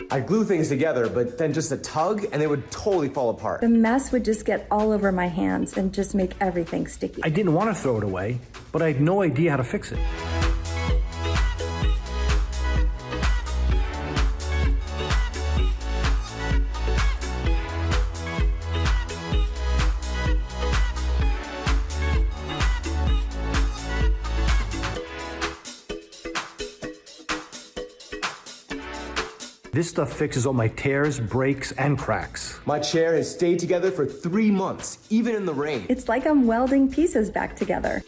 I'd glue things together, but then just a tug and they would totally fall apart. The mess would just get all over my hands and just make everything sticky. I didn't want to throw it away, but I had no idea how to fix it. This stuff fixes all my tears, breaks, and cracks. My chair has stayed together for 3 months, even in the rain. It's like I'm welding pieces back together.